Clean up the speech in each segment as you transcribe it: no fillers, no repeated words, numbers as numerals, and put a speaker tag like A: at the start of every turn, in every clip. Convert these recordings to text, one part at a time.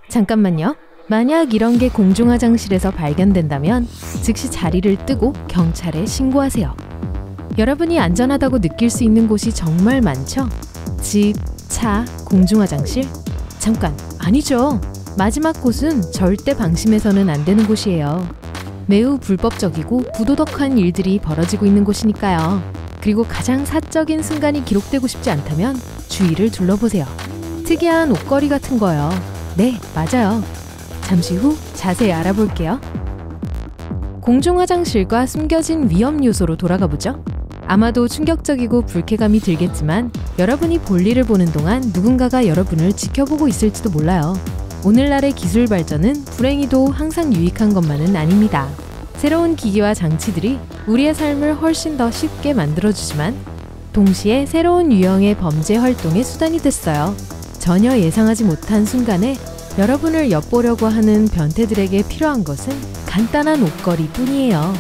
A: 잠깐만요. 만약 이런 게 공중화장실에서 발견된다면 즉시 자리를 뜨고 경찰에 신고하세요. 여러분이 안전하다고 느낄 수 있는 곳이 정말 많죠? 집, 차, 공중화장실? 잠깐, 아니죠. 마지막 곳은 절대 방심해서는 안 되는 곳이에요. 매우 불법적이고 부도덕한 일들이 벌어지고 있는 곳이니까요. 그리고 가장 사적인 순간이 기록되고 싶지 않다면 주위를 둘러보세요. 특이한 옷걸이 같은 거요. 네, 맞아요. 잠시 후 자세히 알아볼게요. 공중화장실과 숨겨진 위험 요소로 돌아가 보죠. 아마도 충격적이고 불쾌감이 들겠지만 여러분이 볼일을 보는 동안 누군가가 여러분을 지켜보고 있을지도 몰라요. 오늘날의 기술 발전은 불행히도 항상 유익한 것만은 아닙니다. 새로운 기기와 장치들이 우리의 삶을 훨씬 더 쉽게 만들어주지만 동시에 새로운 유형의 범죄 활동의 수단이 됐어요. 전혀 예상하지 못한 순간에 여러분을 엿보려고 하는 변태들에게 필요한 것은 간단한 옷걸이 뿐이에요.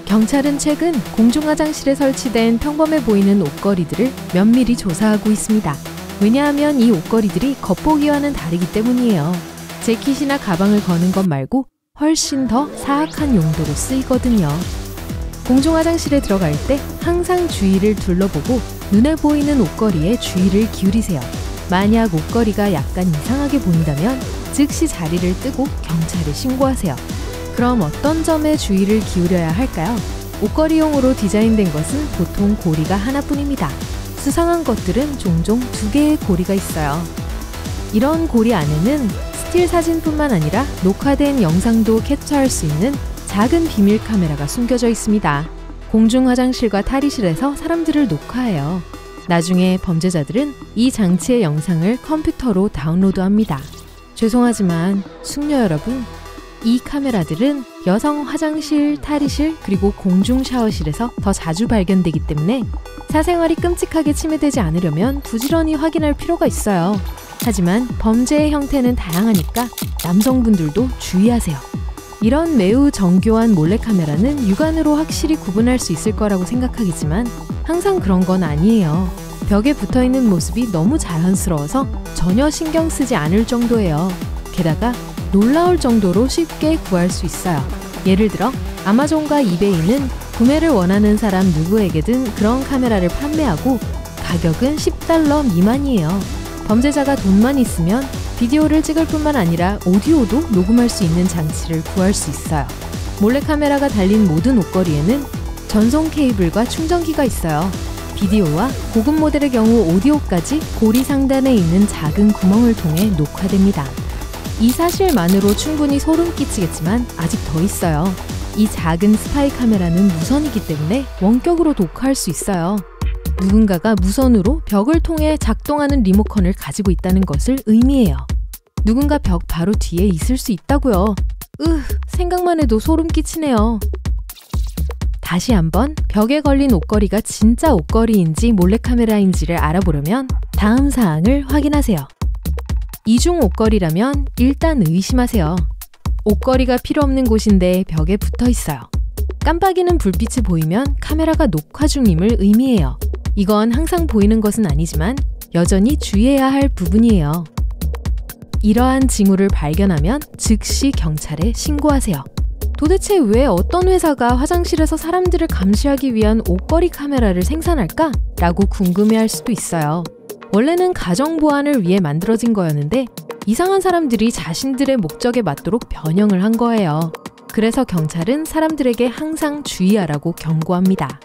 A: 경찰은 최근 공중화장실에 설치된 평범해 보이는 옷걸이들을 면밀히 조사하고 있습니다. 왜냐하면 이 옷걸이들이 겉보기와는 다르기 때문이에요. 재킷이나 가방을 거는 것 말고 훨씬 더 사악한 용도로 쓰이거든요. 공중화장실에 들어갈 때 항상 주위를 둘러보고 눈에 보이는 옷걸이에 주의를 기울이세요. 만약 옷걸이가 약간 이상하게 보인다면 즉시 자리를 뜨고 경찰에 신고하세요. 그럼 어떤 점에 주의를 기울여야 할까요? 옷걸이용으로 디자인된 것은 보통 고리가 하나뿐입니다. 수상한 것들은 종종 2개의 고리가 있어요. 이런 고리 안에는 스틸 사진뿐만 아니라 녹화된 영상도 캡처할 수 있는 작은 비밀 카메라가 숨겨져 있습니다. 공중 화장실과 탈의실에서 사람들을 녹화해요. 나중에 범죄자들은 이 장치의 영상을 컴퓨터로 다운로드합니다. 죄송하지만 숙녀 여러분, 이 카메라들은 여성 화장실, 탈의실, 그리고 공중 샤워실에서 더 자주 발견되기 때문에 사생활이 끔찍하게 침해되지 않으려면 부지런히 확인할 필요가 있어요. 하지만 범죄의 형태는 다양하니까 남성분들도 주의하세요. 이런 매우 정교한 몰래카메라는 육안으로 확실히 구분할 수 있을 거라고 생각하겠지만 항상 그런 건 아니에요. 벽에 붙어있는 모습이 너무 자연스러워서 전혀 신경 쓰지 않을 정도예요. 게다가 놀라울 정도로 쉽게 구할 수 있어요. 예를 들어 아마존과 이베이는 구매를 원하는 사람 누구에게든 그런 카메라를 판매하고 가격은 $10 미만이에요. 범죄자가 돈만 있으면 비디오를 찍을 뿐만 아니라 오디오도 녹음할 수 있는 장치를 구할 수 있어요. 몰래카메라가 달린 모든 옷걸이에는 전송 케이블과 충전기가 있어요. 비디오와 고급 모델의 경우 오디오까지 고리 상단에 있는 작은 구멍을 통해 녹화됩니다. 이 사실만으로 충분히 소름 끼치겠지만 아직 더 있어요. 이 작은 스파이 카메라는 무선이기 때문에 원격으로 녹화할 수 있어요. 누군가가 무선으로 벽을 통해 작동하는 리모컨을 가지고 있다는 것을 의미해요. 누군가 벽 바로 뒤에 있을 수 있다고요. 생각만 해도 소름 끼치네요. 다시 한번 벽에 걸린 옷걸이가 진짜 옷걸이인지 몰래카메라인지를 알아보려면 다음 사항을 확인하세요. 이중 옷걸이라면 일단 의심하세요. 옷걸이가 필요 없는 곳인데 벽에 붙어 있어요. 깜빡이는 불빛이 보이면 카메라가 녹화 중임을 의미해요. 이건 항상 보이는 것은 아니지만 여전히 주의해야 할 부분이에요. 이러한 징후를 발견하면 즉시 경찰에 신고하세요. 도대체 왜 어떤 회사가 화장실에서 사람들을 감시하기 위한 옷걸이 카메라를 생산할까? 라고 궁금해할 수도 있어요. 원래는 가정 보안을 위해 만들어진 거였는데 이상한 사람들이 자신들의 목적에 맞도록 변형을 한 거예요. 그래서 경찰은 사람들에게 항상 주의하라고 경고합니다.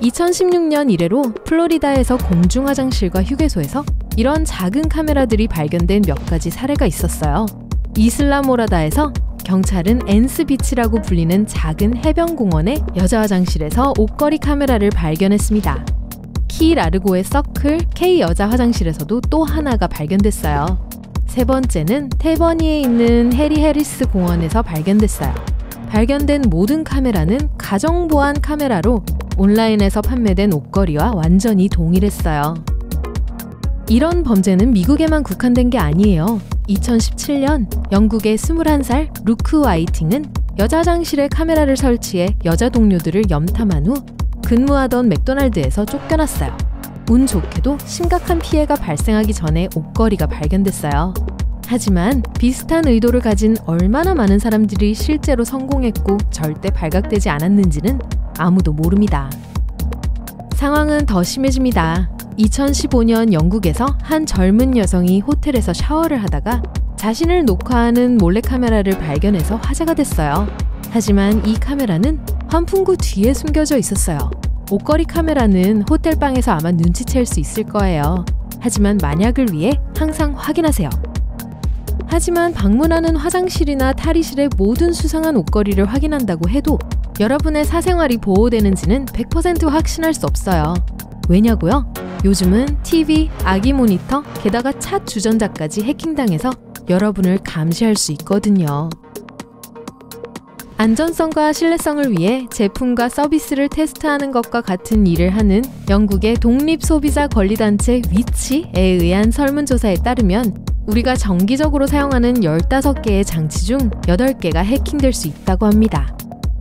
A: 2016년 이래로 플로리다에서 공중화장실과 휴게소에서 이런 작은 카메라들이 발견된 몇 가지 사례가 있었어요. 이슬라모라다에서 경찰은 앤스비치라고 불리는 작은 해변공원의 여자 화장실에서 옷걸이 카메라를 발견했습니다. 키 라르고의 서클 K 여자 화장실에서도 또 하나가 발견됐어요. 세 번째는 태버니에 있는 해리 해리스 공원에서 발견됐어요. 발견된 모든 카메라는 가정보안 카메라로 온라인에서 판매된 옷걸이와 완전히 동일했어요. 이런 범죄는 미국에만 국한된 게 아니에요. 2017년 영국의 21살 루크 와이팅은 여자 화장실에 카메라를 설치해 여자 동료들을 염탐한 후 근무하던 맥도날드에서 쫓겨났어요. 운 좋게도 심각한 피해가 발생하기 전에 옷걸이가 발견됐어요. 하지만 비슷한 의도를 가진 얼마나 많은 사람들이 실제로 성공했고 절대 발각되지 않았는지는 아무도 모릅니다. 상황은 더 심해집니다. 2015년 영국에서 한 젊은 여성이 호텔에서 샤워를 하다가 자신을 녹화하는 몰래카메라를 발견해서 화제가 됐어요. 하지만 이 카메라는 환풍구 뒤에 숨겨져 있었어요. 옷걸이 카메라는 호텔방에서 아마 눈치챌 수 있을 거예요. 하지만 만약을 위해 항상 확인하세요. 하지만 방문하는 화장실이나 탈의실의 모든 수상한 옷걸이를 확인한다고 해도 여러분의 사생활이 보호되는지는 100% 확신할 수 없어요. 왜냐고요? 요즘은 TV, 아기 모니터, 게다가 차 주전자까지 해킹당해서 여러분을 감시할 수 있거든요. 안전성과 신뢰성을 위해 제품과 서비스를 테스트하는 것과 같은 일을 하는 영국의 독립소비자권리단체 위치에 의한 설문조사에 따르면 우리가 정기적으로 사용하는 15개의 장치 중 8개가 해킹될 수 있다고 합니다.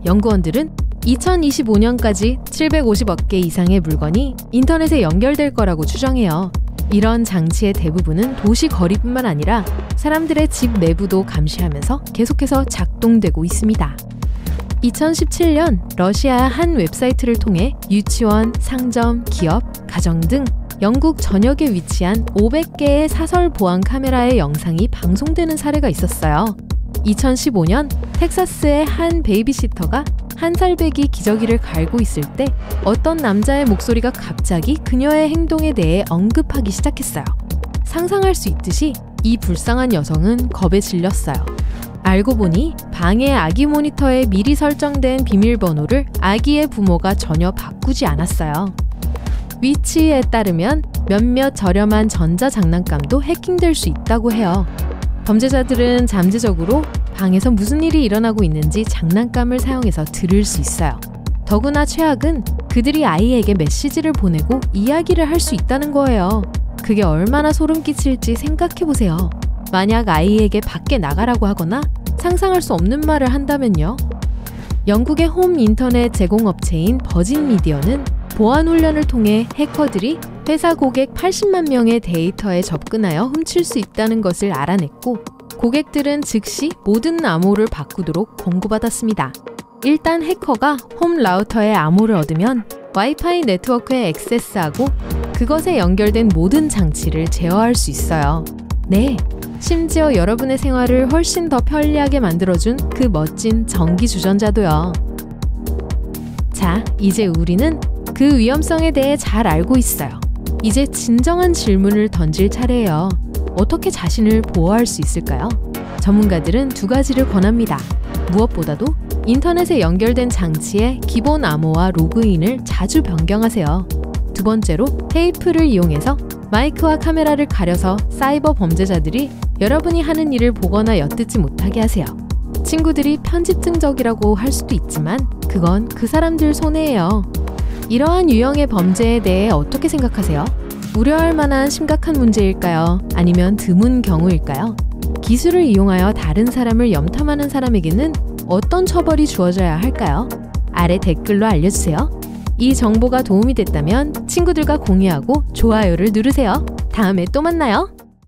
A: 연구원들은 2025년까지 750억 개 이상의 물건이 인터넷에 연결될 거라고 추정해요. 이런 장치의 대부분은 도시 거리뿐만 아니라 사람들의 집 내부도 감시하면서 계속해서 작동되고 있습니다. 2017년 러시아 한 웹사이트를 통해 유치원, 상점, 기업, 가정 등 영국 전역에 위치한 500개의 사설 보안 카메라의 영상이 방송되는 사례가 있었어요. 2015년 텍사스의 한 베이비시터가 한 살배기 기저귀를 갈고 있을 때 어떤 남자의 목소리가 갑자기 그녀의 행동에 대해 언급하기 시작했어요. 상상할 수 있듯이 이 불쌍한 여성은 겁에 질렸어요. 알고 보니 방의 아기 모니터에 미리 설정된 비밀번호를 아기의 부모가 전혀 바꾸지 않았어요. 위치에 따르면 몇몇 저렴한 전자장난감도 해킹될 수 있다고 해요. 범죄자들은 잠재적으로 방에서 무슨 일이 일어나고 있는지 장난감을 사용해서 들을 수 있어요. 더구나 최악은 그들이 아이에게 메시지를 보내고 이야기를 할 수 있다는 거예요. 그게 얼마나 소름 끼칠지 생각해보세요. 만약 아이에게 밖에 나가라고 하거나 상상할 수 없는 말을 한다면요. 영국의 홈 인터넷 제공업체인 버진 미디어는 보안 훈련을 통해 해커들이 회사 고객 80만 명의 데이터에 접근하여 훔칠 수 있다는 것을 알아냈고 고객들은 즉시 모든 암호를 바꾸도록 권고받았습니다. 일단 해커가 홈 라우터의 암호를 얻으면 와이파이 네트워크에 액세스하고 그것에 연결된 모든 장치를 제어할 수 있어요. 네, 심지어 여러분의 생활을 훨씬 더 편리하게 만들어준 그 멋진 전기 주전자도요. 자, 이제 우리는 그 위험성에 대해 잘 알고 있어요. 이제 진정한 질문을 던질 차례예요. 어떻게 자신을 보호할 수 있을까요? 전문가들은 2가지를 권합니다. 무엇보다도 인터넷에 연결된 장치의 기본 암호와 로그인을 자주 변경하세요. 2번째로 테이프를 이용해서 마이크와 카메라를 가려서 사이버 범죄자들이 여러분이 하는 일을 보거나 엿듣지 못하게 하세요. 친구들이 편집증적이라고 할 수도 있지만 그건 그 사람들 손해예요. 이러한 유형의 범죄에 대해 어떻게 생각하세요? 우려할 만한 심각한 문제일까요? 아니면 드문 경우일까요? 기술을 이용하여 다른 사람을 염탐하는 사람에게는 어떤 처벌이 주어져야 할까요? 아래 댓글로 알려주세요. 이 정보가 도움이 됐다면 친구들과 공유하고 좋아요를 누르세요. 다음에 또 만나요.